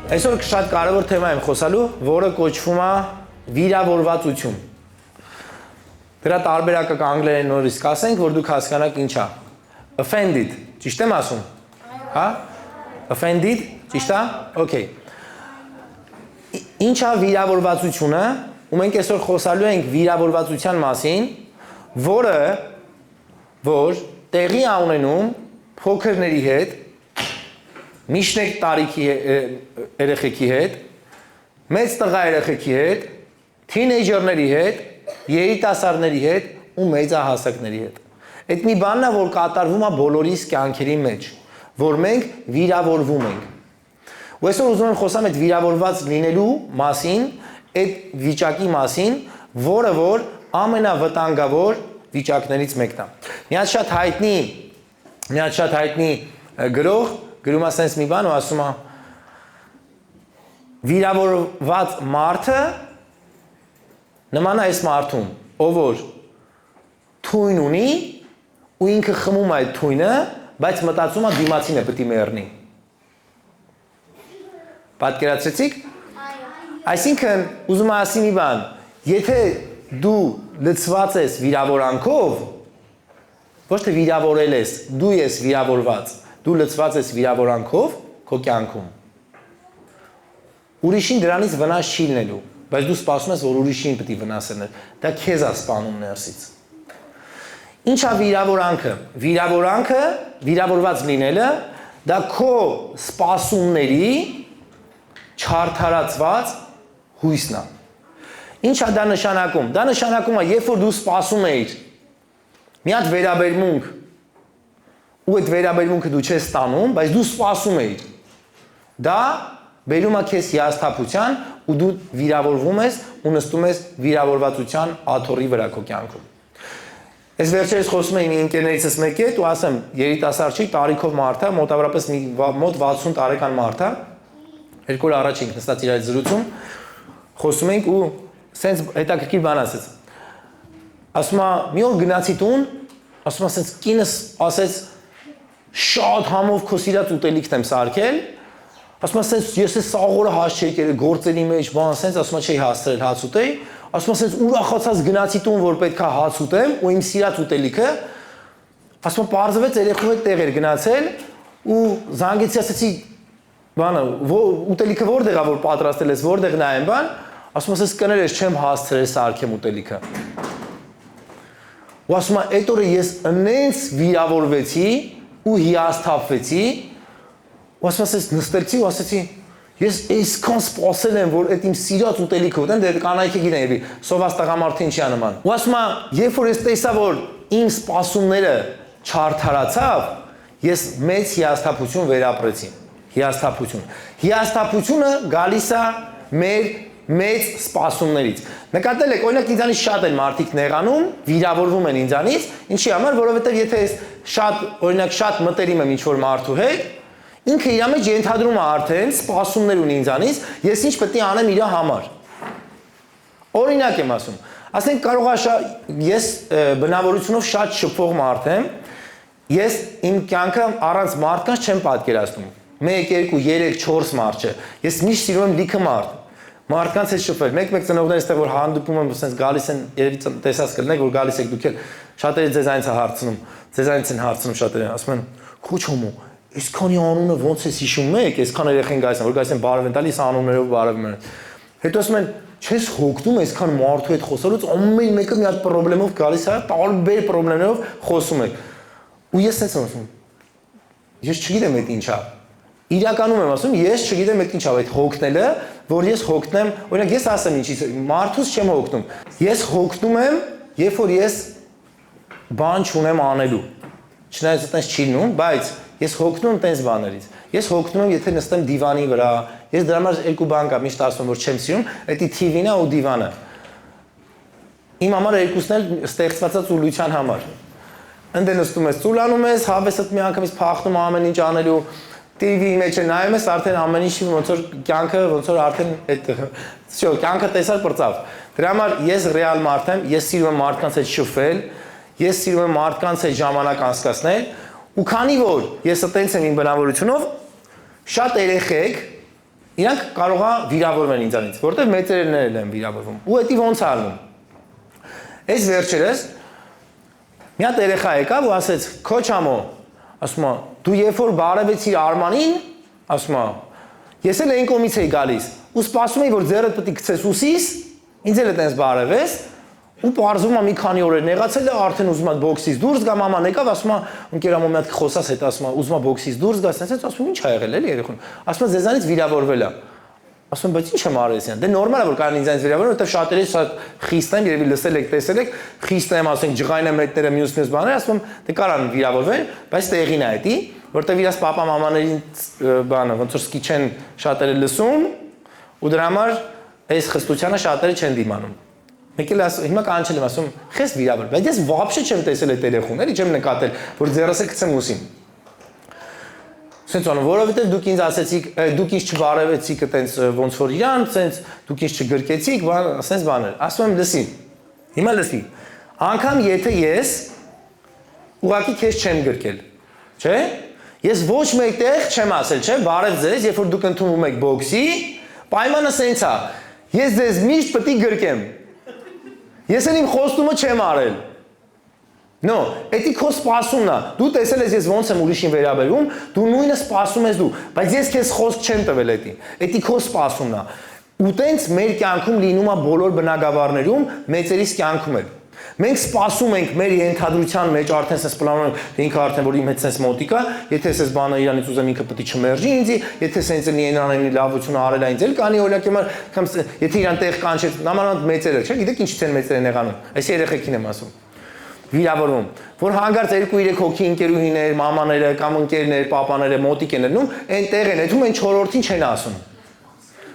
Այսօր շատ կարևոր թեմա եմ խոսալու, որը կոչվում է վիրավորվածություն։ Դրա տարբերակը անգլերեն նորից կասենք, որ դուք հասկանաք ինչ է։ Offended, ճիշտ եմ ասում։ Հա? Offended, ճիշտ է? Okay։ Ինչ է վիրավորվածությունը, ու մենք այսօր խոսալու ենք վիրավորվածության մասին, որ տեղի է ունենում փոքրների հետ, միշնեք տարիքի երեխեքի հետ, մեծ տղա երեխեքի հետ, թինեյջերների հետ, երիտասարդների հետ ու մեծահասակների հետ։ Այդ մի բանն է, որ կատարվում է բոլորիս կյանքերի մեջ, որ մենք վիրավորվում ենք։ Ու այսօր ուզում եմ խոսամ այդ վիրավորված լինելու մասին, այդ վիճակի մասին, որը որ ամենավտանգավոր վիճակներից մեկն է։ Մի հատ շատ հայտնի գրող գրում է sense մի բան ու ասում է վիրավորված մարդը նման է այս մարդուն, ով որ թույն ունի ու ինքը խմում է այդ թույնը, բայց մտածում է դիմացին է պետք է մեռնի։ Պատկերացրեցիք։ Այսինքն ուզում եմ ասի մի բան, եթե դու լցված ես վիրավորանքով, ոչ թե վիրավորել ես, դու ես վիրավորված, դու լցված ես վիրավորանքով քո կյանքում։ Ուրիշին դրանից վնաս չի լինելու, բայց դու սպասում ես, որ ուրիշին պետք է վնաս լինի։ Դա քեզ է սպանում ներսից։ Ինչ է վիրավորանքը։ Վիրավորանքը, վիրավորված լինելը, դա քո սպասումների չարդարացված հույսն է։ Ինչ է դա նշանակում։ Դա նշանակում է, երբ որ դու սպասում ես մի հատ վերաբերմունք ու այդ վերաբերմունքը դու չես ստանում, բայց դու սպասում ես։ Դա բերում է քեզ հիասթափության ու դու վիրավորվում ես ու նստում ես վիրավորվածության աթոռի վրա քո կյանքում։ Այս վերջերս խոսում եմ իմ ընկերներիցս մեկի հետ ու ասեմ, երիտասարդ չի, տարիքով մարդ է, մոտավորապես մոտ 60 տարեկան մարդ է։ Երկու օր առաջ ենք նստած իր հետ զրուցում, խոսում ենք ու սենց հետաքրքիր բան ասեց։ Ասում է, մի օր գնացի տուն, ասում է, սենց կինս ասեց, շատ համով քո սիրած ուտելիքն եմ սարքել, ասում է, սենց ես էս սաղ օրը հաց չէի կերել, գործերի մեջ, բան, սենց ասում է, չէի հասցրել հաց ուտեի, ասում է, սենց ուրախացած գնացի տուն, որ պետք է հաց ուտեմ ու իմ սիրած ուտելիքը, ասում է, պարզվեց երեխու հետ տեղ էր գնացել ու զանգեցի, ասեցի, բանը, ուտելիքը որտեղ է որ պատրաստել ես, որտեղ նայեմ բան, ասում ես կներ ես չեմ հասցրել սարքեմ ուտելիքը։ Ու ասում է, այդ օրը ես ընենց վիրավորվեցի ու հիասթափվեցի, ու ասում ես նստեցի ու ասեցի, ես այսքան սպասել եմ, որ այդ իմ սիրած ուտելիքը ուտեմ, դե կանայքը գիտեն, երբ սոված տղամարդը ինչի է նման։ Ու ասում է, երբ որ ես տեսա, որ իմ սպասումները չարդարացավ, ես մեծ հիասթափություն վերապրեցի։ Հիասթափությունը գալիս է մեր մեծ սպասումներից։ Նկատել եք, օրինակ ինձանից շատ են մարդիկ նեղանում, վիրավորվում են ինձանից, ինչի համար, որովհետև եթե օրինակ շատ մտերիմ եմ ինչ-որ մարդու հետ, ինքը իր մեջ ենթադրում է արդեն սպասումներ ունի ինձանից, ես ինչ պետք է անեմ իր համար։ Օրինակ եմ ասում, ասենք կարող է ես բնավորությունով շատ շփվող մարդ եմ, ես իմ կյանքը առանց մարդկանց չեմ պատկերացնում։ 1, 2, 3, 4 մարդ չէ։ Ես միշտ սիրում եմ լիքը մարդ։ Մարդկանց հետ շփվել։ Մեկ ծնողներ այստեղ որ հանդիպում եմ, ասես գալիս են, երևի տեսած կլինեք, որ գալիս եք դուք էլ շատերը ձեզ այնց է հարցնում։ Ձեզ այնց են հարցնում շատերը, ասում են, «Խոչ հոմո, այսքանի անունը ո՞նց ես հիշում եք, այսքան երեխեն գալիս են, որ գալիս են բարև են տալիս անուններով բարևում են»։ Հետո ասում են, «Չես հոգնում այսքան մարդու հետ խոսալուց, ամեն մեկը մի հատ խնդրելով գալիս է, տարբեր խնդիրներով խոսում եք»։ Ու ես ասում եմ, «Ես չգիտեմ այդ ինչ է»։ Իրականում եմ ասում, ես չգիտեմ այդ ինչ է այդ հոգնելը, որ ես հոգնեմ, օրինակ ես ասեմ ինչի, մարդուց չեմ հոգնում։ Ես հոգնում եմ, երբ որ ես բան չունեմ անելու։ Չնայած այդպես չի լինում, բայց ես հոգնում եմ տենց բաներից։ Ես հոգնում եմ, եթե նստեմ դիվանի վրա, ես դրա համար երկու բան կա, միշտ ասում որ չեմ սիրում, դա TV-ն է ու դիվանը։ Իմ համար երկուսն էլ ստեղծված է ծուլության համար։ Ընդ նստում ես, ծուլանում ես, հավեսդ մի անգամից փախնում ամեն ինչ անելու TV-ի մեջ նայում ես, արդեն ամեն ինչ ոնց որ կյանքը ոնց որ արդեն այդ всё, կյանքը տեսար բրծավ։ Դրա համար ես ռեալ մարդ եմ, ես սիրում եմ մարդկանց հետ շփվել, ես սիրում եմ մարդկանց հետ ժամանակ անցկացնել, ու քանի որ ես այտենց եմ իմ բնավորությունով, շատ երեխեք իրանք կարող է վիրավորվեն ինձանից, որտեղ մեծերներն են վիրավորվում։ Ու դա ոնց է ալնում։ Այս վերջերս մի հատ երեխա եկավ ու ասեց. «Քոչ ամո, ասում է, դու երբ որ բարևեցիր Արմանին, ասում է, ես էլ այն կողմից էի գալիս, ու սպասում էի, որ ձեռդ պետք է գցես ուսիս, ինձ էլ այդպես բարևես, ու պարզվում է մի քանի օր եղացել է, արդեն ուզում է բոքսից դուրս գա, մաման եկավ, ասում է, ընկերամո մի հատ խոսած հետ, ասում է, ուզում է բոքսից դուրս գա, ասենց ասում ինչ ա եղել էլի երեխուն, ասում է ձեզանից վիրավորվել է, ասում եմ, բայց ինչ եմ արել ասեն, դե նորմալ է որ կարող ինձանից վիրավորել, որովհետև շատերից շատ խիստ եմ, երևի լսել եք, տեսել եք, խիստ եմ, ասենք ջղային եմ հետները մյուս բաներ, ասում եմ, դե կարան վիրավորվել, բայց տեղին է դա, որտեղ իրաց պապա մամաներին բանը ոնց որ սկի չեն շատերը լսում ու դրա համար այս խստությանը շատերը չեն դիմանում։ Մեկ էլ հիմա կանչել եմ ասում խես վիրավոր, բայց ես вообще չեմ տեսել այդ երեխուն, էլի չեմ նկատել, որ ձեռս է գցեմ ուսին։ Սենց անում, որովհետև դուք ինձ ասեցիք, դուք ինձ չբարևեցիք այտենց ոնց որ իրան, սենց դուք ինձ չգրկեցիք, սենց բաներ։ Ասում եմ լսի։ Հիմա լսի։ Անկամ եթե ես ուղղակի քեզ չեմ գրկել, չէ՞։ Ես ոչ մեկտեղ չեմ ասել, չէ՞, բարև ձեզ, երբ որ դուք ընդունում եք բոքսի, պայմանը սենց է։ Ես ձեզ միշտ պետք է գրկեմ։ Ես էլ իմ խոստումը չեմ արել։ No, դա քո սպասումն է։ Դու տեսել ես ես ոնց եմ ուրիշին վերաբերվում, դու նույնը սպասում ես դու, բայց ես քեզ խոսք չեմ տվել դա։ Դա քո սպասումն է։ Ու տենց մեր կյանքում լինում է բոլոր բնակավարներում, մեծերիս կյանքում էլ։ Մենք սպասում ենք մեր ենթադրության մեջ արդեն sense պլանում ենք ինքը արդեն որ իմ հետ sense մոտիկա, եթե sense բանը իրանից ուզեմ ինքը պետք է չմերժի ինձի, եթե sense լինի այնանելի լավությունը արել այն ձեր կանի օրինակ եմ եթե իրան տեղ կանչեց, նամանավանդ մեծերը, չէ՞, գիտեք ինչից են մեծերը եղանում։ Այս երեխեքին եմ ասում։ Վիրավորվում, որ հանգարց 2-3 հոգի ընկերուհիներ, մամաները կամ ընկերներ, պապաները մոտիկ են լինում, այնտեղ են, այդում այն 4-րդին չեն ասում։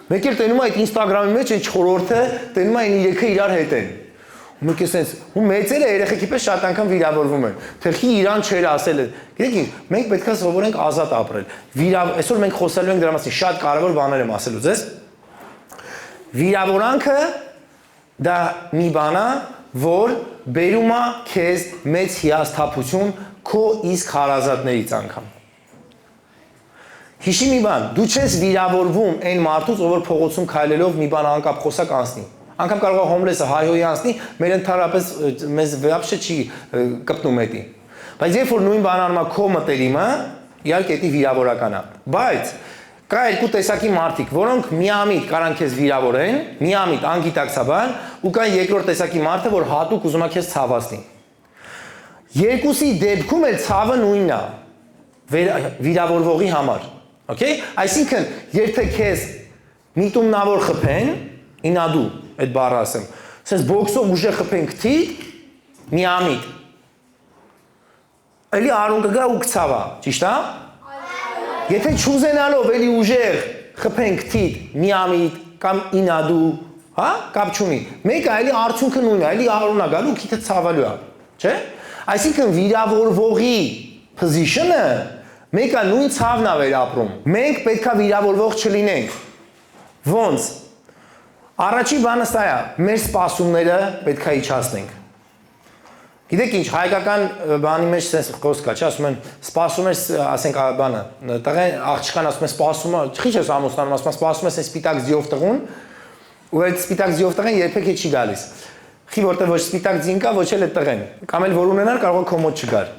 Մեկ էլ տենում է այդ Instagram-ի մեջ այդ 4-րդը, տենում է այն 3-ը իրար հետ են։ Ու մեկ էս ու մեծերը երեխեքի պես շատ անգամ վիրավորվում են։ Թեխի իրան չեր ասել։ Գիտեք ինչ, մենք պետք է սովորենք ազատ ապրել։ Այսօր մենք խոսելու ենք դրա մասին, շատ կարևոր բաներ եմ ասելու ձեզ։ Վիրավորանքը դա մի բան է, որ բերում է քեզ մեծ հիասթափություն քո իսկ հարազատներից անգամ։ Հիշի մի բան, դու չես վիրավորվում այն մարդուց, ով որ փողոցում քայլելով մի բան անկապ խոսակ անցնի։ Անկամ կարող է հոմլեսը հայհոյի անցնի, մեր ընդհանրապես մեզ вообще չի կպտնում դա։ Բայց երբ որ նույն բանը անում է քո մտերիմը, իհարկե դա վիրավորական է։ Բայց կա երկու տեսակի մարդիկ, որոնք միամիտ կարան քեզ վիրավորեն, միամիտ անգիտակցաբար, ու կա երկրորդ տեսակի մարդը, որ հատուկ ուզում է քեզ ցավացնի։ Երկուսի դեպքում էլ ցավը նույնն է վիրավորվողի համար։ Okay? Այսինքն, եթե քեզ միտումնավոր խփեն, ինադու այդ բառը ասեմ, ասես բոքսով ուժեղ խփեն քթի, միամիտ։ Էլի արուն կգա ու կցավա, ճիշտ է։ Եթե չուզենալով էլի ուժեղ խփեն քթի, միամիտ կամ ինադու, հա, կապ չունի։ Մեկը էլի արդյունքը նույնն է, էլի արուն է գալու, քիթը ցավալու է, չէ՞։ Այսինքն վիրավորվողի position-ը մեկը նույն ցավն է վերապրում։ Մենք պետքա վիրավորվող չլինենք։ Ոնց։ Առաջին բանը սա է, մեր սպասումները պետքա իջացնենք։ Գիտեք ինչ, հայկական բանի մեջ sense խոսք կա, չէ՞, ասում են սպասում ես, ասենք բանը, տղեն աղջկան ասում է սպասում է, քիչ ես ամուսնանում, ասում է սպասում ես սպիտակ ձիով տղուն, ու այդ սպիտակ ձիով տղեն երբեք չի գալիս։ Խի որտեղ ոչ սպիտակ ձին կա, ոչ էլ է տղեն։ Կամ էլ որ ունենար կարող է քո մոտ չգար։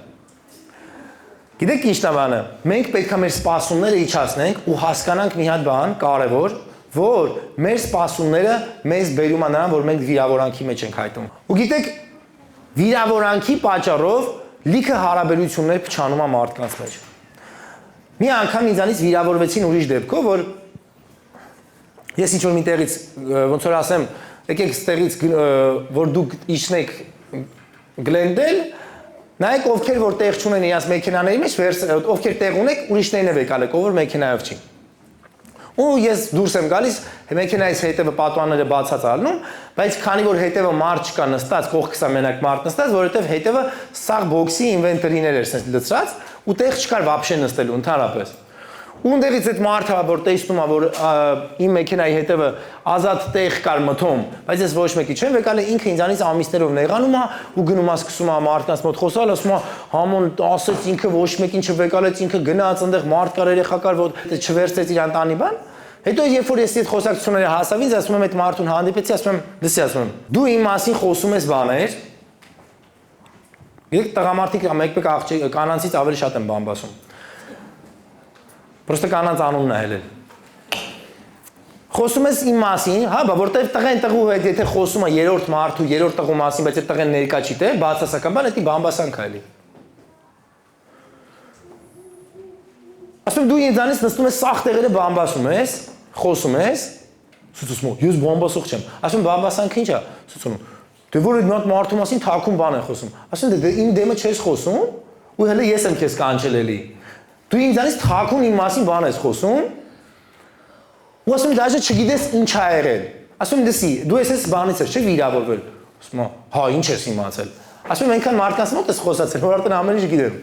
Գիտեք ինչն է բանը, մենք պետքա մեր սպասումները իջացնենք ու հասկանանք մի հատ բան կարևոր, որ մեր սպասումները մեզ բերում է նրան, որ մենք վիրավորանքի մեջ ենք հայտում։ Ու գիտեք, վիրավորանքի պատճառով լիքը հարաբերություններ փչանում է մարդկանց մեջ։ Մի անգամ ինձանից վիրավորվեցին ուրիշ դեպքով, որ ես ինչ-որ մի տեղից ոնց որ ասեմ, եկեք ստեղից որ դուք իջնեք գլենդել, նայեք ովքեր որ տեղ չունեն իրաց մեքենաների մեջ, ովքեր տեղ ունեք, ուրիշներն եք ալեք, ով որ մեքենայով չի։ Ու ես դուրս եմ գալիս, մեքենայից հետևը պատուանները բացած ալնում, բայց քանի որ հետևը մարդ չկա նստած, կողքս է մենակ մարդ նստած, որովհետև հետևը սաղ բոքսի ինվենտորիներ էր sense լցրած, ու տեղ չկար вообще նստելու ընդհանրապես։ Ու ընդեղից այդ մարդը որ տեսնում է որ իմ մեքենայի հետևը ազատ տեղ կար մթում, բայց ես ոչ մեկի չեմ եկալ, ինքը ինձանից ամիսներով նեղանում է ու գնում է սկսում է մարդկանց մոտ խոսալ, ասում է համոն ասեց ինքը ոչ մեկին չվեկալեց, ինքը գնաց այնտեղ մարդ կար երեխա կար, որ չվերցեց իր անտանի բան, Հետո երբ որ ես այդ խոսակցությունները հասավ ինձ, ասում եմ այդ մարդուն հանդիպեցի, ասում եմ, լսի, ասում եմ, դու իմ մասին խոսում ես բաներ։ Երեք տղամարդիկ մեկ-մեկ աղջիկ կանանցից ավելի շատ են բան ասում։ Պրոստը կանանց անունն է հելել։ Խոսում ես իմ մասին, հա, բա որտեվ տղեն տղու հետ եթե խոսում է երրորդ մարդու, երրորդ տղու մասին, բայց այդ տղեն ներկա չի տեղ, բացասական բան, դա բամբասանք է էլի։ Ասում դու ինձանից նստում ես սաղ տեղերը բամբասում ես, խոսում ես, ցույցում, ես բամբասող չեմ։ Ասում բամբասանքը ի՞նչ է, ցույցում։ Դե որ այդ մարդու մասին թակում բան են խոսում։ Ասում դե իմ դեմը չես խոսում, ու հələ ես եմ քեզ կանչել էլի։ Դու ինձանից թակում իմ մասին բան ես խոսում։ Ու ասում դաժե չգիտես ինչ ա եղել։ Ասում լսի, դու ես բանից ես, չէ՞ վիրավորվել։ Ասում հա, ինչ ես իմացել։ Ասում այնքան մարդկանց մոտ ես խոսացել, որ արդեն ամեն ինչ գիտեմ։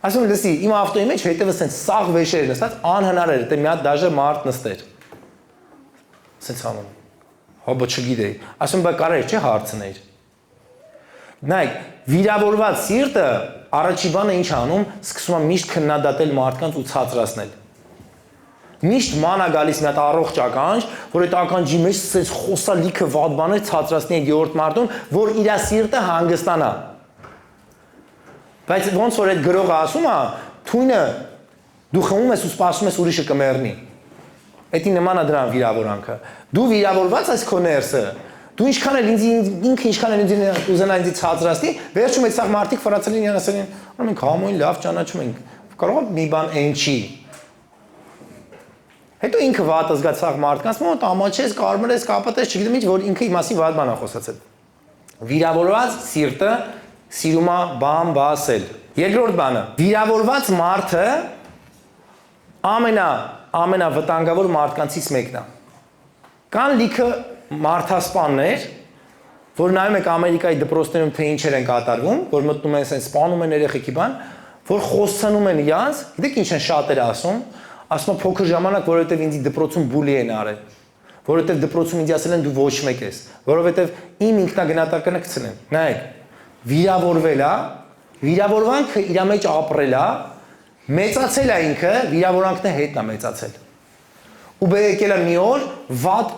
Ասում լսի, իմ ավտոյի մեջ հետևս են սաղ վեշեր նստած, անհնար էր, դե մի հատ դաժե մարդ նստեր։ Սենց անում։ Հա, բա չգիտեի։ Ասում բա կարեր չէ հարցներ։ Նայեք, վիրավորված սիրտը առաջի բանը ինչ անում, սկսում է միշտ քննադատել մարդկանց ու ցածրացնել։ Միշտ մանա գալիս մի հատ առողջ ականջ, որ այդ ականջի մեջ սենց խոսալիքը վատ բաներ ցածրացնի այդ երրորդ մարդուն, որ իր սիրտը հանգստանա։ Բայց ոնց որ այդ գրողը ասում է, թույնը դու խմում ես ու սպասում ես ուրիշը կմեռնի։ Էդի նման է դրան վիրավորանքը։ Դու վիրավորված ես քո ներսը։ Դու ինչքան էլ ինքը ինչքան էլ ինձ ուզենա ինձ ցածրացնի, վերջում այդ սաղ մարդիկ ֆրացել են իրան ասել են, մենք համոյն լավ ճանաչում ենք։ Կարող է մի բան այն չի։ Հետո ինքը վատ զգաց սաղ մարդկանց մոտ, ամաչես, կարմրես, կապտես, չգիտեմ ինչ, որ ինքը իր մասին վատ բան է խոսացել։ Վիրավորված սիրտը սիրում է բան բասել։ Երկրորդ բանը, վիրավորված մարդը ամենավտանգավոր մարդկանցից մեկն է։ Կան լիքը մարդասպաններ, որ նայում եք Ամերիկայի դպրոցներում թե ինչեր են կատարվում, որ մտնում են ասեն սպանում են երեխեքի բան, որ խոսցնում են իրանց, գիտեք ինչ են շատերը ասում է փոքր ժամանակ, որովհետև ինձ դպրոցում բուլի են արել, որովհետև դպրոցում ինձ ասել են դու ոչ մեկ ես, որովհետև իմ ինքնագնահատականը գցել են։ Նայեք, վիրավորվել է, վիրավորվանքը իր մեջ ապրել է, մեծացել է ինքը, վիրավորանքն է հետն է մեծացել։ Ու եկել է մի օր վատ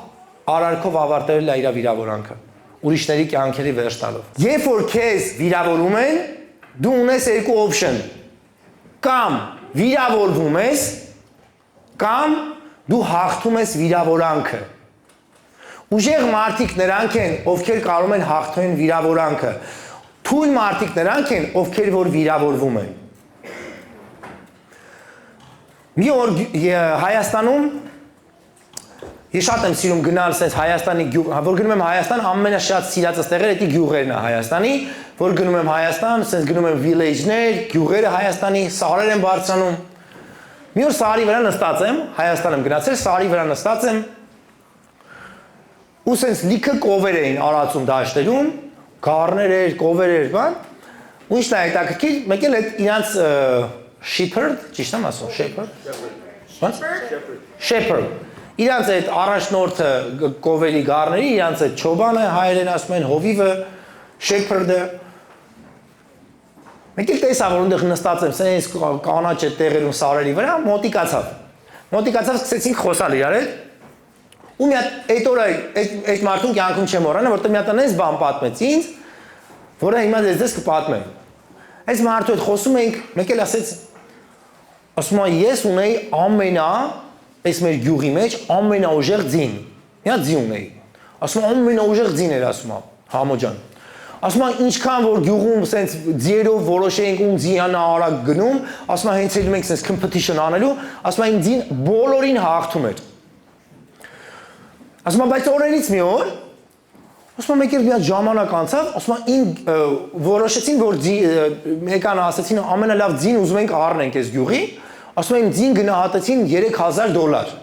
արարքով ավարտել է իր վիրավորանքը, ուրիշների կյանքերի վերջ տալով։ Երբ որ քեզ վիրավորում են, դու ունես երկու օպշն։ Կամ վիրավորվում ես, կամ դու հաղթում ես վիրավորանքը։ Ուժեղ մարդիկ նրանք են, ովքեր կարող են հաղթել վիրավորանքը։ Թույլ մարդիկ նրանք են, ովքեր որ վիրավորվում են։ Մի օր Հայաստանում ես շատ եմ սիրում գնալ sense Հայաստանի գյուղ, որ գնում եմ Հայաստան, ամենաշատ սիրածս տեղերը դա գյուղերն է Հայաստանի, որ գնում եմ Հայաստան, sense գնում եմ village-ներ, գյուղերը Հայաստանի, սարեր եմ բարձրանում։ Մի օր սարի վրա նստած եմ, Հայաստան եմ գնացել, սարի վրա նստած եմ։ Ու sense լիքը կովեր էին արածում դաշտերում, գառներ էր, կովեր էր, բան։ Ու ինչն է հետաքրքիր, մեկ էլ այդ իրանց shepherd, ճիշտ եմ ասում, shepherd։ Իրանց այդ առաջնորդը կովերի գառների, իրանց այդ չոբանը, հայերեն ասում են հովիվը, shepherd-ը։ Մեկ էլ տեսա, որ այնտեղ նստած եմ, սենց կանաչ այդ տեղերում սարերի վրա, մոտիկացավ, սկսեցինք խոսալ իրար հետ։ Ու մի հատ այդ օրը այդ մարդուն կյանքում չեմ մոռանա, որտեղ մի հատ այնպես բան պատմեց ինձ, որը հիմա ձեզ կպատմեմ։ Այս մարդու հետ խոսում էինք, մեկ էլ ասեց, ասում է ես ունեի այս մեր գյուղի մեջ ամենաուժեղ ձին։ Մի հատ ձի ունեի։ Ասում է ամենաուժեղ ձին էր, ասում է, Համո ջան։ Ասում է ինչքան որ գյուղում սենց ձիերով որոշեինք ում ձիանա արագ գնում, ասում է հենց էլ մենք սենց competition անելու, ասում է իմ ձին բոլորին հաղթում էր։ Ասում է բայց օրերից մի օր, ասում է մեկ էլ մի հատ ժամանակ անցավ, ասում է ին որոշեցին որ մեկան ասացին ամենալավ ձին ուզում ենք առնենք այս գյուղի, ասում է իմ ձին գնահատեցին $3000։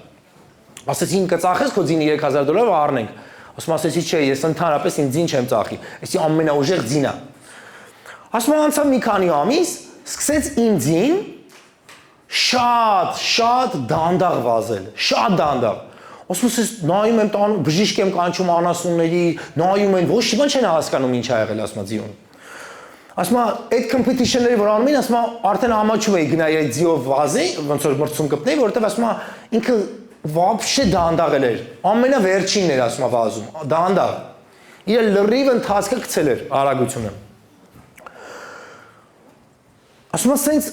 Ասեցին կծախես քո ձին $3000 առնենք։ Ասում ասեցի չէ, ես ընդհանրապես իմ ձին չեմ ծախի, այսի ամենաուժեղ ձին է։ Ասում է անցավ մի քանի ամիս, սկսեց իմ ձին շատ դանդաղ վազել, շատ դանդաղ։ Ասում ես նայում եմ տան բժիշկ եմ կանչում անասունների, նայում են ոչ մի բան չեն հասկանում ինչ ա եղել, ասում է ձիուն։ Ասում է այդ competition-ները որ անում են, ասում է արդեն ամաչում էի գնայի այդ ձիով վազի, ոնց որ մրցում կպնեի, որովհետև ասում է ինքը Вообще դանդաղել էր։ Ամենավերջինն էր ասում վազում, դանդաղ։ Իր լրիվ ընթացքը գցել էր արագությունը։ Ասում եմ, սենց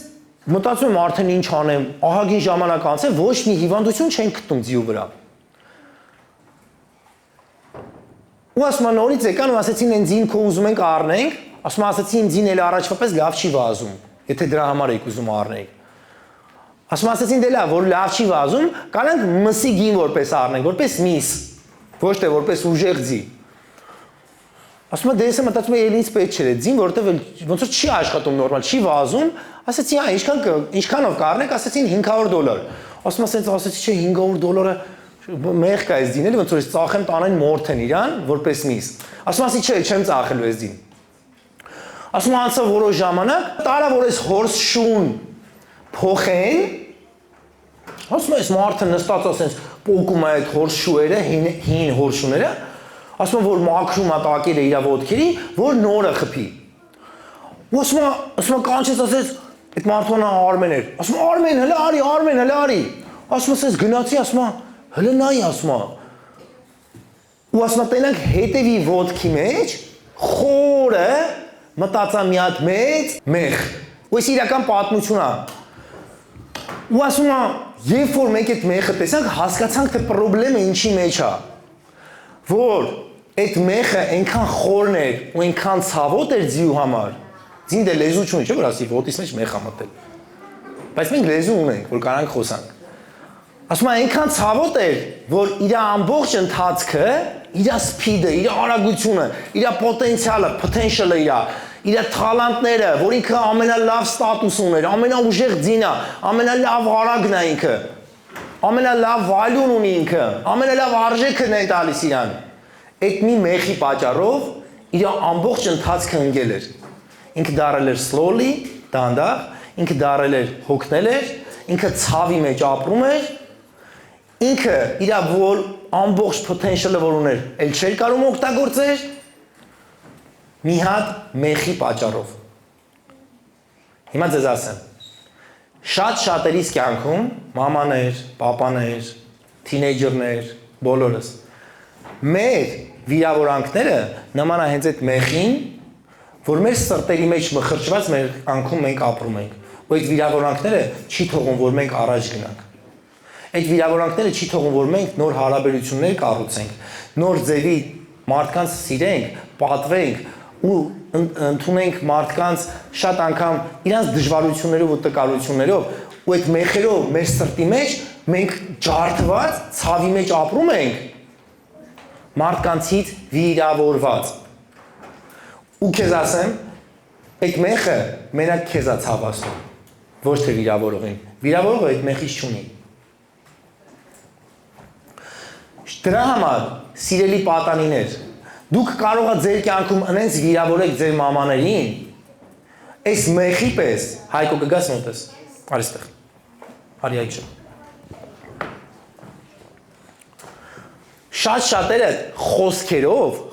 մտածում եմ արդեն ինչ անեմ, ահագին ժամանակ անցել, ոչ մի հիվանդություն չեն գտնում ձիու վրա։ Ու ասում եմ, նորից եկան ու ասեցին, այն ձին քո ուզում ենք առնենք, ասում եմ, ասեցին, ձին էլ առաջվա պես լավ չի վազում, եթե դրա համար եք ուզում առնենք։ Ասում եմ, ասեցին, դե լավ, որ լավ չի վազում, կանենք մսի գին որպես առնենք, որպես միս, ոչ թե որպես ուժեղ ձի։ Ասում եմ, դե ես մտածում եմ, ինձ պետք չէ ձին, որովհետև ոնց որ չի աշխատում նորմալ, չի վազում, ասեցի, ինչքանով կառնենք, ասեցին $500։ Ասում եմ, ասենց ասեցի, չէ, $500-ը մեղ կա այս ձին, էլի ոնց որ ես ծախեմ տանեն մորթեն իրան, որպես միս։ Ասում եմ, ասի, չէ, չեմ ծախելու այս ձին։ Ասում եմ, անցավ որոշ ժամանակ, տարա որ այս հորս շուն փոխեն, ասում եմ, այս մարդը նստած ասենց պոկում է այդ հորս շուերը, հին հորս շուները, ասում եմ, որ մաքրում է տակել է իր ոտքերի, որ նորը խփի։ Ու ասում եմ, կանչեց ասեց, այդ մարդուն Արմեն էր։ Ասում եմ, Արմեն, հələ արի, Արմեն, հələ արի։ Ասում եմ, ասես գնացի, ասում եմ, հələ նայ, ասում եմ։ Ու ասում եմ, տենանք հետևի ոտքի մեջ խորը մտածա մի հատ մեծ մեղ։ Ու այս իրական պատմություն է։ Ու ասում եմ, երբ որ մենք այդ մեխը տեսանք, հասկացանք, թե խնդրեմը ինչի մեջ է։ Որ այդ մեխը այնքան խորն էր ու այնքան ցավոտ էր ձիու համար։ Ձին դե լեզու չունի, չէ՞ որ ասի ոտից մեջ մեխ է մտել։ Բայց մենք լեզու ունենք, որ կարանք խոսանք։ Ասում եմ, այնքան ցավոտ էր, որ իր ամբողջ ընթացքը, իր սփիդը, իր արագությունը, իր պոտենցիալը, potential-ը իր թալանտները, որ ինքը ամենալավ ստատուս ուներ, ամենաուժեղ ձին է, ամենալավ արագն է ինքը, ամենալավ value ունի ինքը, ամենալավ արժեքն է տալիս իրան։ Այդ մի մեխի պատճառով իր ամբողջ ընթացքը ընկել էր։ Ինքը դարել էր slowly, դանդաղ, ինքը դարել էր հոգնել էր, ինքը ցավի մեջ ապրում էր, ինքը իր որ ամբողջ potential-ը որ ուներ, էլ չէր կարող օգտագործել մի հատ մեխի պատճառով։ Հիմա ձեզ ասեմ, շատ-շատերիս կյանքում մամաներ, պապաներ, թինեյջերներ, բոլորս մեր վիրավորանքները նման է հենց այդ մեխին, որ մեր սրտերի մեջ մխրճված մեր կյանքում մենք ապրում ենք։ Ու այդ վիրավորանքները չի թողում, որ մենք առաջ գնանք։ Այդ վիրավորանքները չի թողում, որ մենք նոր հարաբերություններ կառուցենք, նոր ձևի մարդկանց սիրենք, պատվենք ու ընդունենք մարդկանց շատ անգամ իրանց դժվարություններով ու տկարություններով ու այդ մեխերով մեր սրտի մեջ մենք ջարդված ցավի մեջ ապրում ենք մարդկանցից վիրավորված ու քեզ ասեմ այդ մեխը մենակ քեզ է ցավացնում ոչ թե վիրավորողին վիրավորողը այդ մեխից չունի դրա համար սիրելի պատանիներ դուք կարող եք ձեր կյանքում այնպես վիրավորեք ձեր մամաներին այս մեխի պես Հայկո կգաս մոտես արստեղ արի այքշ շատ-շատերը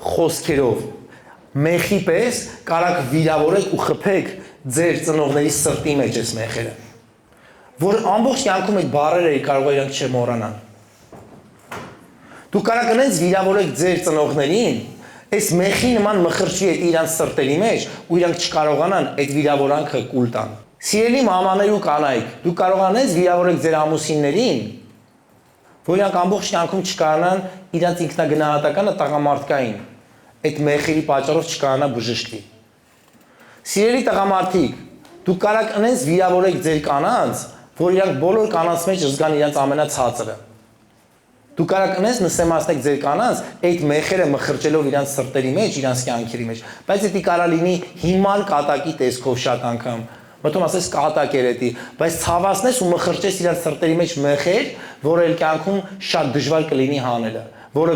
խոսքերով մեխի պես կարաք վիրավորեք ու խփեք ձեր ծնողների սրտի մեջ այս մեխերը որ ամբողջ կյանքում այդ բառերը կարող իրենք չմոռանան դուք կարաք այնպես վիրավորեք ձեր ծնողներին այս մեխի նման մխրճի այդ իրանց սրտերի մեջ ու իրանք չկարողանան այդ վիրավորանքը կուլ տան սիրելի մամաներ ու կանայք դուք կարողանաք վիրավորեք ձեր ամուսիններին որ իրանք ամբողջ կյանքում չկարանան իրանց ինքնագնահատականը տղամարդկային այդ մեխերի պատճառով չկարանա բժշկի սիրելի տղամարդիկ դուք կարաք այնպես վիրավորեք ձեր կանանց որ իրանք բոլոր կանանց մեջ զգան իրանց ամենացածրը դուք կարաք այնպես նսեմացնեք ձեր կանանց այդ մեխերը մխրճելով իրանց սրտերի մեջ իրանց կյանքերի մեջ բայց դա կարա լինի հիմար կատակի տեսքով շատ անգամ մտում ասես կատակ էր էտի բայց ցավացնես ու մխրճես իրանց սրտերի մեջ մեխեր որը էլ կյանքում շատ դժվար կլինի հանելը որը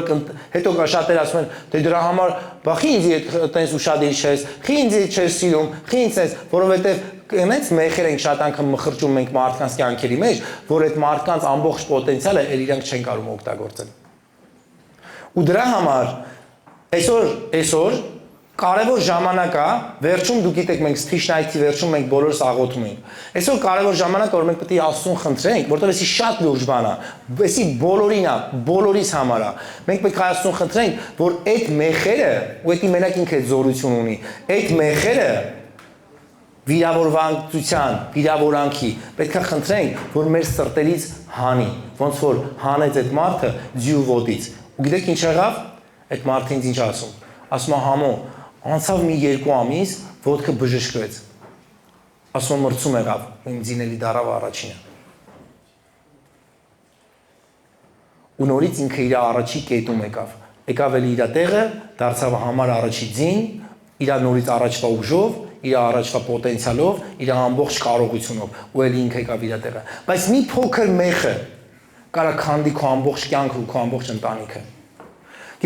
հետո շատեր ասում են դե դրա համար բախի ինձ այդպես ուշադիր չես խի ինձ չես սիրում խի ինձ ես որովհետև այնպես մեխեր ենք շատ անգամ մխրճում մենք մարդկանց կյանքերի մեջ որ այդ մարդկանց ամբողջ պոտենցիալը էլ իրանք չեն կարող օգտագործել ու դրա համար այսօր Կարևոր ժամանակ է, վերջում դուք գիտեք մենք speech night-ի վերջում մենք բոլորս աղոթում ենք։ Այսօր կարևոր ժամանակ է, որ մենք պետք է Աստծուն խնդրենք, որտեղ էսի շատ լուրջ բան է, էսի բոլորին է, բոլորիս համար է։ Մենք պետք է Աստծուն խնդրենք, որ այդ մեխերը, ու դա մենակ ինքը զորություն ունի, այդ մեխերը վիրավորվածության, վիրավորանքի պետք է խնդրենք, որ մեր սրտերից հանի, ոնց որ հանեց այդ մարդը ձյու ոտից։ Ու գիտեք ինչ եղավ։ Այդ մարդը ինձ ինչ ասում։ Ասում է համո անցավ մի 2 ամիս, ոտքը բժշկվեց։ Ասում մրցում եղավ, իմ ձինելի դարավ առաջինը։ Ու նորից ինքը իր առաջի կետում եկավ։ Եկավ էլի իր տեղը, դարձավ համար առաջի ձին, իր նորից առաջվա ուժով, իր առաջվա պոտենցիալով, իր ամբողջ կարողությունով, ու էլի ինքը եկավ իր տեղը։ Բայց մի փոքր մեխը կարա քանդի քո ամբողջ կյանքը ու քո ամբողջ ընտանիքը։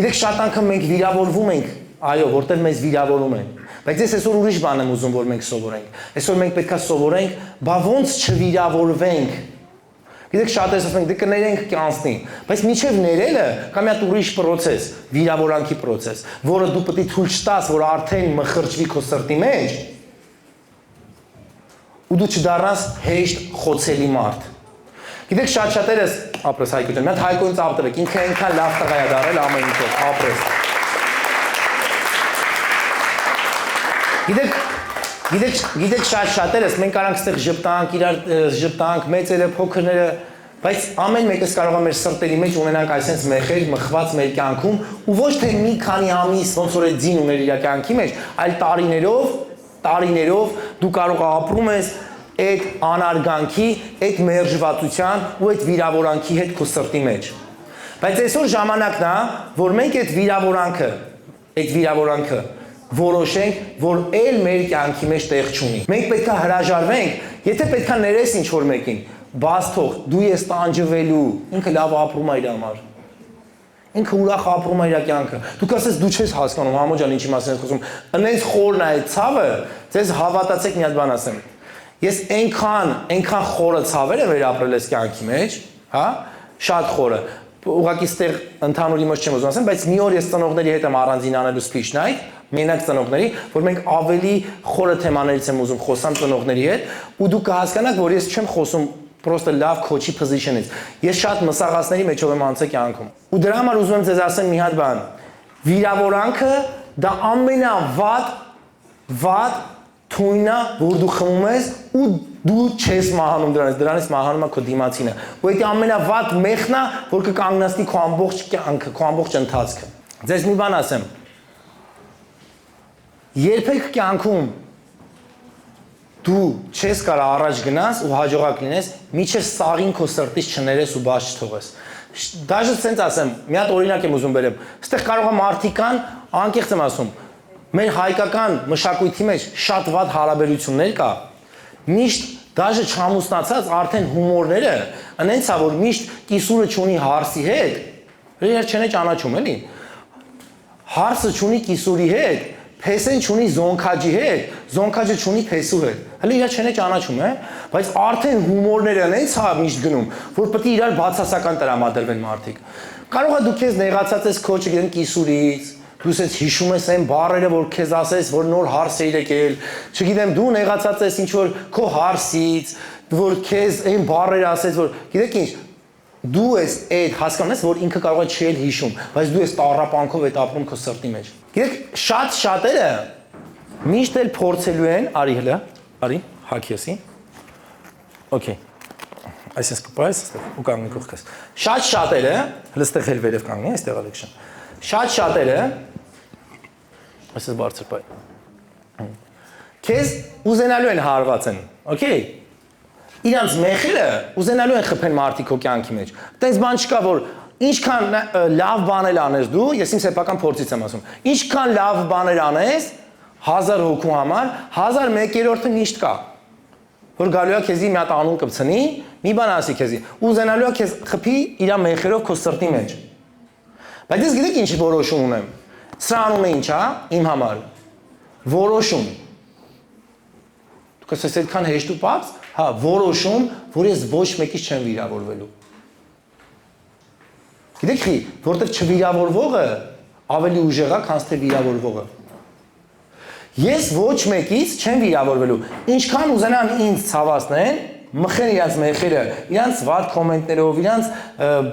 Գիտեք, շատ անգամ մենք վիրավորվում ենք, այո, որտեղ մեզ վիրավորում են։ Բայց ես այսօր ուրիշ բան եմ ուզում, որ մենք սովորենք։ Այսօր մենք պետք է սովորենք, բա ոնց չվիրավորվենք։ Գիտեք, շատերս ասում են, դե կներենք կյանցնի, բայց միջև ներելը կա մի հատ ուրիշ process, վիրավորանքի process, որը դու պետք է թույլ չտաս, որ արդեն մխրճվի քո սրտի մեջ, ու դու չդառնաս հեշտ խոցելի մարդ։ Գիտեք, շատ-շատերս ապրես Հայկո ջան, մի հատ Հայկոյին ծավ տվեք, ինքը այնքան լավ տղա է դարել ամեն ինչով, ապրես։ Գիտեք շատ-շատերս, մենք կարանք ստեղ ժպտանք, իրար ժպտանք, մեծերը, փոքրները, բայց ամեն մեկս կարող է մեր սրտերի մեջ ունենանք այսպես մեխեր, մխված մեր կյանքում, ու ոչ թե մի քանի ամիս ոնց որ այդ ձին ուներ իր կյանքի մեջ, այլ տարիներով դու կարող ես ապրում ես այդ անարգանքի, այդ մերժվածության ու այդ վիրավորանքի հետ քո սրտի մեջ։ Բայց այսօր ժամանակն է, որ մենք այդ վիրավորանքը որոշենք, որ այլ մեր կյանքի մեջ տեղ չունի։ Մենք պետք է հրաժարվենք, եթե պետք է ներես ինչ-որ մեկին, բաց թող, դու ես տանջվելու, ինքը լավ ապրում է իր համար։ Ինքը ուրախ ապրում է իր կյանքը։ Դուք ասես դու չես հասկանում, համո ջան, ինչի մասին ես խոսում։ Անենց խորն է այդ ցավը, ձեզ հավատացեք մի հատ բան ասեմ։ Ես այնքան խորը ցավեր եմ վերապրել այս կյանքի մեջ, հա, շատ խորը։ Ուղղակի ստեղ ընդհանուր իմաստ չեմ ուզում ասեմ, բայց մի օր ես ծնողների հետ եմ առանձին անելու speech night, մենակ ծնողների, որ մենք ավելի խորը թեմաներից եմ ուզում խոսամ ծնողների հետ, ու դուք կհասկանաք, որ ես չեմ խոսում պրոստը լավ քոչի position-ից։ Ես շատ մսաղացների մեջով եմ անցել կյանքում։ Ու դրա համար ուզում եմ ձեզ ասեմ մի հատ բան։ Վիրավորանքը դա ամենավատ թույնա, որ դու խմում ես ու դու չես մահանում դրանից մահանում է քո դիմացինը։ Ու դա ամենավատ մեխն է, որ կկանգնեցնի քո ամբողջ կյանքը, քո ամբողջ ընթացքը։ Ձեզ մի բան ասեմ։ Երբեք կյանքում դու չես կարող առաջ գնաս ու հաջողակ լինես, մինչև սաղին քո սրտից չներես ու բաց չթողես։ Դաժե սենց ասեմ, մի հատ օրինակ եմ ուզում բերեմ։ Այստեղ կարող է մարդիկ կան, անկեղծ եմ ասում, մեր հայկական մշակույթի մեջ շատ վատ հարաբերություններ կա։ Միշտ դաժե չամուսնացած արդեն հումորները, այնց է որ միշտ կիսուրը չունի հարսի հետ, իրար չեն ճանաչում էլի։ Հարսը չունի կիսուրի հետ, փեսեն չունի զոնքաջի հետ, զոնքաջը չունի փեսու հետ։ Հələ իրար չեն ճանաչում, բայց արդեն հումորները այնց է միշտ գնում, որ պետք է իրար բացասական տրամադրվեն մարդիկ։ Կարող է դու քեզ նեղացած ես քո չգիտեմ կիսուրից, դու ես հիշում ես այն բառերը, որ քեզ ասես, որ նոր հարս է եկել, չգիտեմ, դու նեղացած ես ինչ որ քո հարսից, որ քեզ այն բառերը ասես, որ գիտեք ինչ, դու ես այդ հասկանում ես, որ ինքը կարող է չի հիշում, բայց դու ես տառապանքով այդ ապրում քո սրտի մեջ։ Գիտեք, շատերը միշտ էլ փորձելու են, արի հələ, արի, հակեսի։ Okay։ Այսինքն կպայես, ու կանգնի կողքես։ Շատերը, հələ ստեղ էլ վերև կանգնի, այստեղ ալեքշն։ Շատերը, այսպես բարձր բայ։ Քեզ ուզենալու են հարված են, okay։ Իրանց մեխերը ուզենալու են խփեն մարդիկ քո կյանքի մեջ։ Տենց բան չկա, որ ինչքան լավ բաներ անես դու, ես իմ սեփական փորձից եմ ասում, ինչքան լավ բաներ անես 1000 հոգու համար, 1001-րդը միշտ կա, որ գալու է քեզի մի հատ անուն կպցնի, մի բան ասի քեզի, ուզենալու է քեզ խփի իր մեխերով քո սրտի մեջ։ Բայց ես գիտեք ինչ որոշում ունեմ։ Սրա անունը ինչ է իմ համար։ Որոշում։ Դուք ասես այդքան հեշտ ու պարզ, հա, որոշում, որ ես ոչ մեկից չեմ վիրավորվելու։ Գիտեք խի, որտեղ չվիրավորվողը ավելի ուժեղ է, քան թե վիրավորվողը։ Ես ոչ մեկից չեմ վիրավորվելու։ Ինչքան ուզենան ինձ ցավացնեն, մխեն իրանց մեխերը, իրանց վատ կոմենտներով, իրանց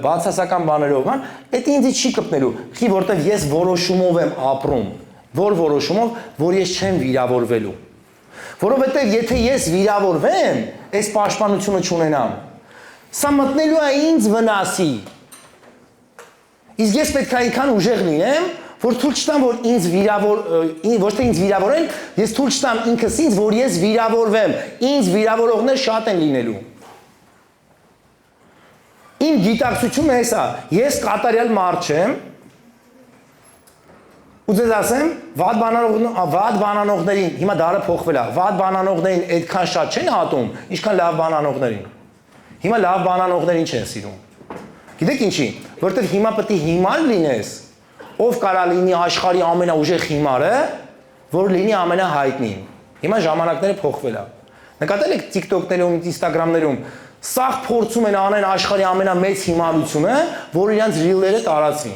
բացասական բաներով, այդ ինձ չի կպնելու։ Խի որտեվ ես որոշումով եմ ապրում, որ որոշումով, որ ես չեմ վիրավորվելու։ Որովհետև եթե ես վիրավորվեմ, այս պաշտպանությունը չունենամ։ Սա մտնելու է ինձ վնասի։ Իսկ ես պետք է այնքան ուժեղ լինեմ, որ թույլ չտամ, որ ինձ ոչ թե ինձ վիրավորեն, ես թույլ չտամ ինքս ինձ, որ ես վիրավորվեմ։ Ինձ վիրավորողներ շատ են լինելու։ Իմ գիտակցությունը հեսա, ես կատարյալ մարդ չեմ, ու ձեզ ասեմ, վատ բանանողներին, հիմա դարը փոխվել է, վատ բանանողներին այդքան շատ չեն հատում, ինչքան լավ բանանողներին։ Հիմա լավ բանանողներին չեն սիրում։ Գիտեք ինչի, որովհետև հիմա պետք է հիմար լինես, ով կարա լինի աշխարհի ամենաուժեղ հիմարը, որ լինի ամենահայտնին։ Հիմա ժամանակները փոխվել է։ Նկատել եք TikTok-ներում, Instagram-ներում, սաղ փորձում են անեն աշխարհի ամենամեծ հիմարությունը, որ իրենց ռիլները տարածվի։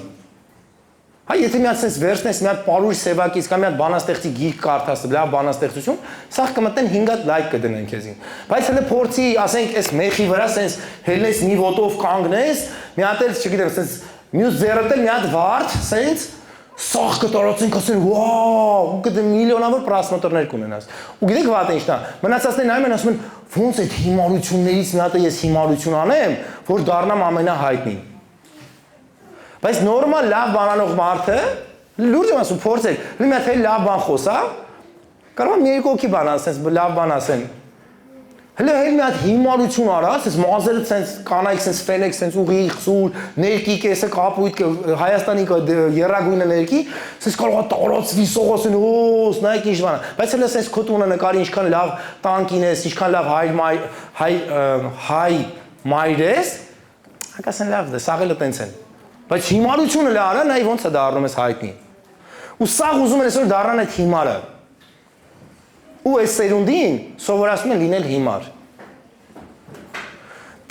Հա, եթե մի հատ sense վերցնես, մի հատ պարուր սևակից կամ մի հատ բանաստեղծի գիրք կարդաս, լավ բանաստեղծություն, սաղ կմտնեն 5 հատ լայք կդնեն քեզին։ Բայց հələ փորձի, ասենք, այս մեխի վրա sense հելնես մի ոտով կանգնես, մի հատ էլ, չգիտեմ, sense մյուս ձեռդ էլ մի հատ վարդ, sense սաղ կտարածենք, ասեն, վաու, ու կդե միլիոնավոր պրասմոտրներ կունենաս։ Ու գիտեք վատը ինչն է, մնացածները նայում են, ասում են, ոնց այդ հիմարություններից մի հատ ես հիմարություն անեմ, որ դառնամ ամենահայտնին։ Բայց նորմալ լավ բանանող մարդը, լուրջ եմ ասում, փորձեք, մի հատ էլ լավ բան խոսա, կարող եմ մի երկու հոգի բան ասեն, լավ բան ասեն։ Հələ էլ մի հատ հիմարություն արա, ասես մազերը sense կանայք sense ֆենեկ sense ուղիղ սուր, ներքի կեսը կապույտ, Հայաստանի երագույնը ներքի, sense կարող է տարածվի սողոսեն, ոս, նայեք ինչ բան։ Բայց հələ sense քո տունը նկարի ինչքան լավ տանկին ես, ինչքան լավ հայ մայր ես, հակասեն լավ դե, սաղելը տենց են։ Բայց հիմարությունը լա արա, նայ ոնց է դառնում ես հայտնի։ Ու սաղ ուզում են այսօր դառնան այդ հիմարը։ Ու այս սերունդին սովորացնում են լինել հիմար։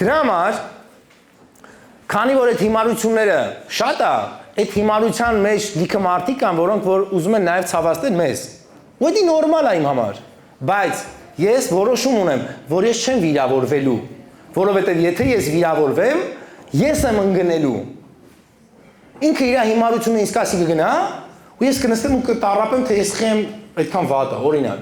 Դրա համար, քանի որ այդ հիմարությունները շատ է, այդ հիմարության մեջ լիքը մարդիկ կան, որոնք որ ուզում են նաև ցավացնել մեզ։ Ու դա նորմալ է իմ համար։ Բայց ես որոշում ունեմ, որ ես չեմ վիրավորվելու, որովհետև եթե ես վիրավորվեմ, ես եմ ընկնելու։ Ինքը իր հիմարությունը ինձ կասի կգնա, ու ես կնստեմ ու կտառապեմ, թե ես խեմ այդքան վատ է, օրինակ։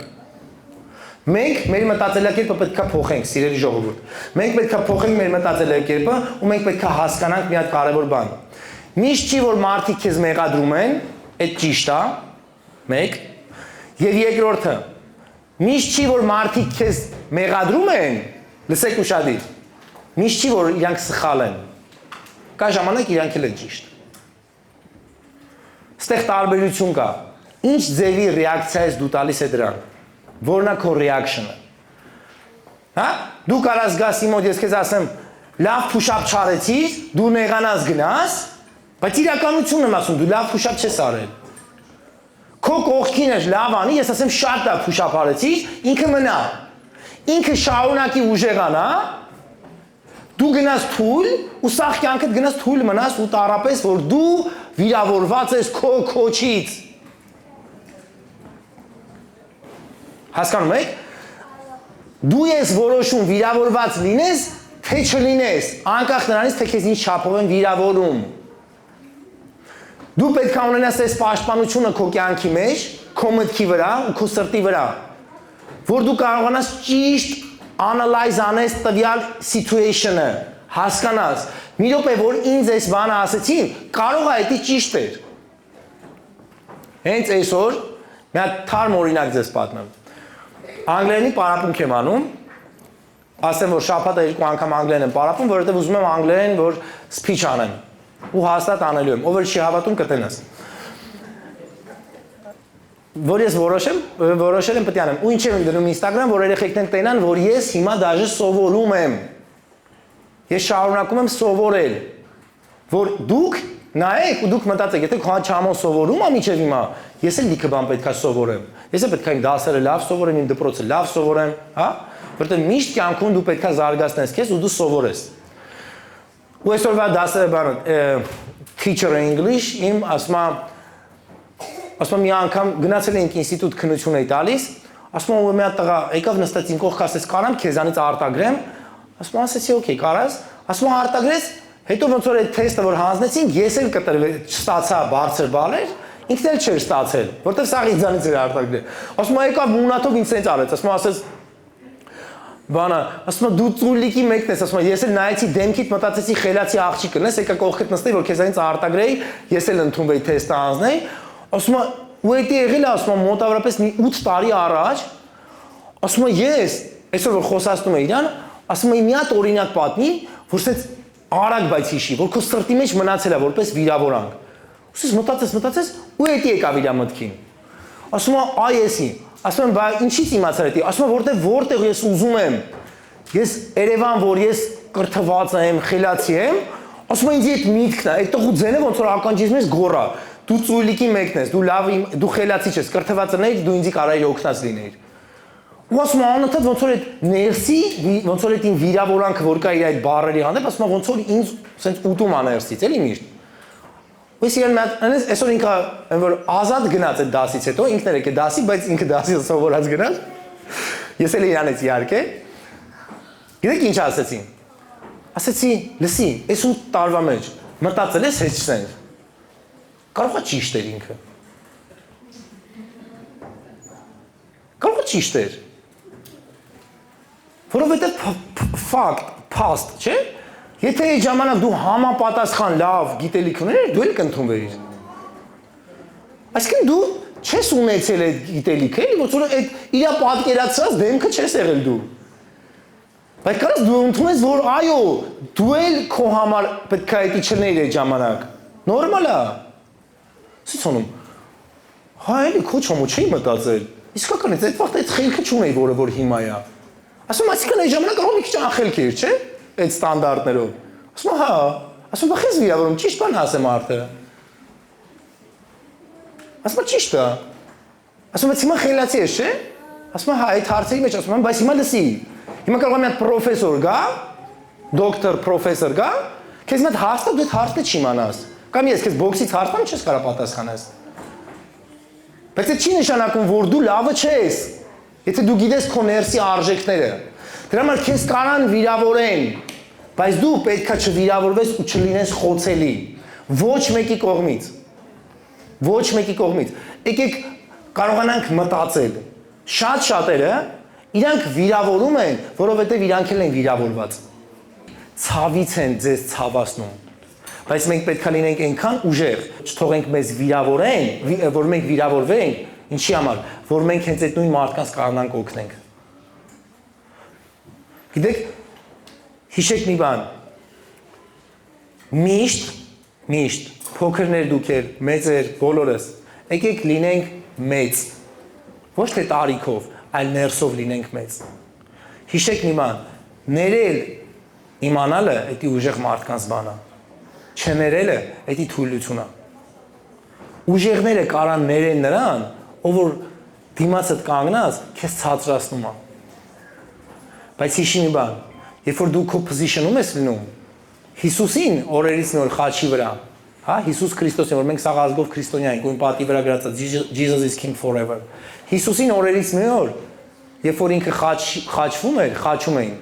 Մենք մեր մտածելակերպը պետք է փոխենք, սիրելի ժողովուրդ։ Մենք պետք է փոխենք մեր մտածելակերպը, ու մենք պետք է հասկանանք մի հատ կարևոր բան։ Միշտ չի որ մարդիկ քեզ մեղադրում են, այդ ճիշտ է, 1, եւ երկրորդը, միշտ չի որ մարդիկ քեզ մեղադրում են, լսեք ուշադիր։ Միշտ չի որ իրանք սխալ են։ Կա ժամանակ իրանք էլ են ճիշտ։ Ստեղ տարբերություն կա։ Ինչ ձևի ռեակցիա ես դու տալիս է դրան։ Որն է քո reaction-ը։ Հա? Դու կարաս գաս իմ մոտ ես քեզ ասեմ, լավ push-up չարեցիր, դու նեղանաս գնաս, բայց իրականությունն եմ ասում, դու լավ push-up չես արել։ Քո կողքին ես լավ անի, ես ասեմ շատ լավ push-up արեցիր, ինքը մնա։ Ինքը շարունակի ուժեղանա, դու գնաս թույլ, ու սաղ կյանքդ գնաս թույլ մնաս ու տարապես, որ դու վիրավորված ես քո քոչից։ Հասկանում եք։ Դու ես որոշում վիրավորված լինես, թե չլինես, անկախ նրանից, թե քեզ ինչ չափով են վիրավորում։ Դու պետք է ունենաս այս պաշտպանությունը քո կյանքի մեջ, քո մտքի վրա ու քո սրտի վրա, որ դու կարողանաս ճիշտ analyze անես տվյալ situation-ը, հասկանաս, մի րոպե, որ ինձ այս բանը ասեցին, կարող է դա ճիշտ էր։ Հենց այսօր մի հատ թարմ օրինակ ձեզ պատմեմ։ Անգլերենի պարապմունք եմ անում, ասեմ, որ շաբաթը 2 անգամ անգլերեն եմ պարապում, որովհետև ուզում եմ անգլերեն, որ speech անեմ, ու հաստատ անելու եմ, ով էլ չի հավատում կտենաս։ Որ ես որոշել եմ պետք է անեմ։ Ու ինչ եմ դնում Instagram, որ երեխեքն են տենան, որ ես հիմա դաժե սովորում եմ։ Ես շարունակում եմ սովորել։ Որ դուք նայեք ու դուք մտածեք, եթե քո չամոն սովորում ա միջև հիմա, ես էլ լիքը բան պետք է սովորեմ։ Ես էլ պետք է իմ դասերը լավ սովորեմ, իմ դպրոցը լավ սովորեմ, հա? Որտեղ միշտ կյանքում դու պետք է զարգացնես քեզ ու դու սովորես։ Ու այսօրվա դասերը բանը teacher English իմ ասում ասում մի անգամ գնացել ենք ինստիտուտ քննություն էի տալիս, ասում ու մի հատ տղա եկավ նստեց իմ կողքը, ասեց կարամ քեզանից արտագրեմ, ասում ասեցի օքեյ կարաս, ասում արտագրեց, հետո ոնց որ այդ թեստը որ հանձնեցին, ես էլ չստացա բարձր բալեր, ինքն էլ չէր ստացել, որտեվ սա ինձանից էր արտագրել, ասում եկավ մունաթով ինձ sense արեց, ասում ասեց բանա, ասում դու ծուլիկի մեկն ես, ասում ես էլ նայեցի դեմքիդ մտածեցի խելացի աղջիկն ես, եկա կողքդ նստեի, որ քեզանից արտագրեի, ես էլ ընդունվեի թեստը անձնեի, ասում ու էդի եղել է, ասում մոտավորապես մի 8 տարի առաջ, ասում ես, այսօր որ խոսացնում եմ իրան, ասում մի հատ օրինակ պատմի, որ սենց արագ բայց հիշի, որ քո սրտի մեջ մնացել է որպես վիրավորանք։ Ուսից մտածես, ու էդի եկավ իր մտքին։ Ասում այ էսի, ասում եմ, բա ինչի՞ց իմացար էդի, ասում որտեղ ես ուզում եմ, ես Երևան, որ ես կրթված եմ, խելացի եմ, ասում ինձ այդ միտքն է, այդ տղու ձենը ոնց որ ականջից մեզ գոռա, դու ծույլիկի մեկն ես, դու խելացի չես, կրթված ես, դու ինձի կարայի օգնած լինեիր։ Ու ասում անընդհատ ոնց որ այդ ներսի, ոնց որ այդ ին վիրավորանքը, որ կա իր այդ բառերի հանդեպ, ասում ոնց որ ինձ սենց ուտում ա ներսից, էլի միշտ։ Ու իրեն այսօր ինքը որ ազատ գնաց այդ դասից հետո, ինքն էր եկել դասի, բայց ինքը դասից սովորած գնաց։ Ես էլ իրանից իհարկե։ Գիտեք ինչ ասեցի։ Ասեցի, լսի, այս 8 տարվա մեջ մտածել ես հեչսեն։ Կարող է ճիշտ էր ինքը։ Կարող է ճիշտ էր։ Որովհետև fact, past, չէ՞։ Եթե այդ ժամանակ դու համապատասխան լավ գիտելիք ուներ, դու էլ կընդունվեիր։ Այսինքն դու չես ունեցել այդ գիտելիքը, էլի ոնց որ այդ իր պատկերացրած դեմքը չես եղել դու։ Բայց կարաս դու ընդունես, որ այո, դու էլ քո համար պետք է դա չներ այդ ժամանակ։ Նորմալ է։ Սիցոնում։ Հա էլի քո չոմո չի մտածել։ Իսկական է, այդ վաղ այդ խելքը չունեի, որ հիմա է։ Ասում այսինքն այդ ժամանակ կարող մի քիչ անխելք էր, չէ՞։ Այդ ստանդարտներով։ Ասում հա, ասում բախես վիրավորում, ճիշտ բան ասեմ արդը։ Ասում ճիշտ է։ Ասում հիմա խելացի ես, չէ՞։ Ասում հա, այդ հարցերի մեջ ասում եմ, բայց հիմա լսի։ Հիմա կարող է մի հատ պրոֆեսոր գա, դոկտոր պրոֆեսոր գա, քեզ մի հատ հարց տա, դու այդ հարցը չիմանաս։ Կամ ես քեզ բոքսից հարց տամ, չես կարող պատասխանես։ Բայց այդ չի նշանակում, որ դու լավը չես։ Եթե դու գիտես քո ներսի արժեքները, դրա համար քեզ կարան վիրավորեն, բայց դու պետքա չվիրավորվես ու չլինես խոցելի, ոչ մեկի կողմից։ Ոչ մեկի կողմից։ Եկեք կարողանանք մտածել։ Շատ շատերը իրանք վիրավորում են, որովհետև իրանք են վիրավորված։ Ցավից են ձեզ ցավացնում։ Բայց մենք պետքա լինենք այնքան ուժեղ, չթողենք մեզ վիրավորեն, որ մենք վիրավորվենք, ինչի համար, որ մենք հենց այդ նույն մարդկանց կարողանանք օգնենք։ Գիտեք, հիշեք մի բան, միշտ, փոքրներ դուք էր, մեծեր, բոլորս, եկեք լինենք մեծ, ոչ թե տարիքով, այլ ներսով լինենք մեծ։ Հիշեք մի բան, ներել իմանալը էդի ուժեղ մարդկանց բանա, չներելը էդի թույլությունա։ Ուժեղները կարան ներեն նրան, ով որ դիմացդ կանգնած, քեզ ցածրացնում է։ Բայց հիշի մի բան, երբ որ դու քո position-ում ես լինում, Հիսուսին օրերից նոր խաչի վրա, հա, Հիսուս Քրիստոսին, որ մենք սաղ ազգով քրիստոնյա ենք, ում պատի վրա գրած է Jesus is King forever։ Հիսուսին օրերից նոր, երբ որ ինքը խաչվում էր, խաչում էին,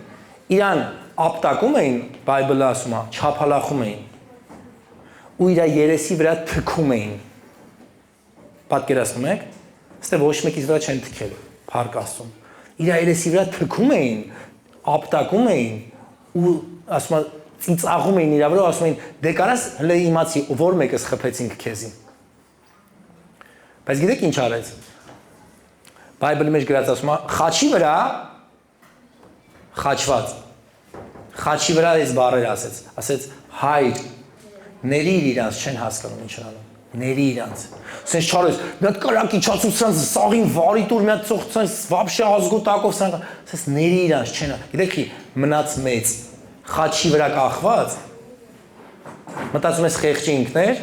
իրան ապտակում էին, Բայբլը ասում է, չափալախում էին։ Ու իր երեսի վրա թքում էին։ Պատկերացնում եք, ստե ոչ մեկից վրա չեն թքել, փառք Աստծուն։ Իր երեսի վրա թքում էին, ապտակում էին ու ասում են ծիծաղում էին իր վրա, ասում էին դե կարաս հլը իմացի որ մեկս խփեցինք քեզի։ Բայց գիտեք ինչ արեց։ Բայբլի մեջ գրած ասում է խաչի վրա խաչված։ Խաչի վրա այս բառերը ասեց հայր ներիր իրանց չեն հասկանում ինչ անում։ Ների իրանց։ Սենց չարես, մի հատ կարակի չացու սրանց սաղին վարի տուր, մի հատ ծող սրանց վաբշե ազգու տակով սրանք, սենց ների իրանց չեն, գիտեք ի, մնաց մեծ, խաչի վրա կախված, մտածում ես խեղճի ինքներ,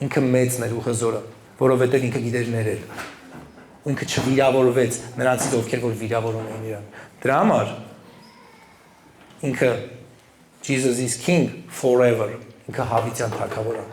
ինքը մեծն էր ու հզորը, որովհետև ինքը գիտեր ներել, ու ինքը չվիրավորվեց նրանցից ովքեր որ վիրավորում էին իրան, դրա համար ինքը Jesus is King forever, ինքը հավիտյան թագավոր է։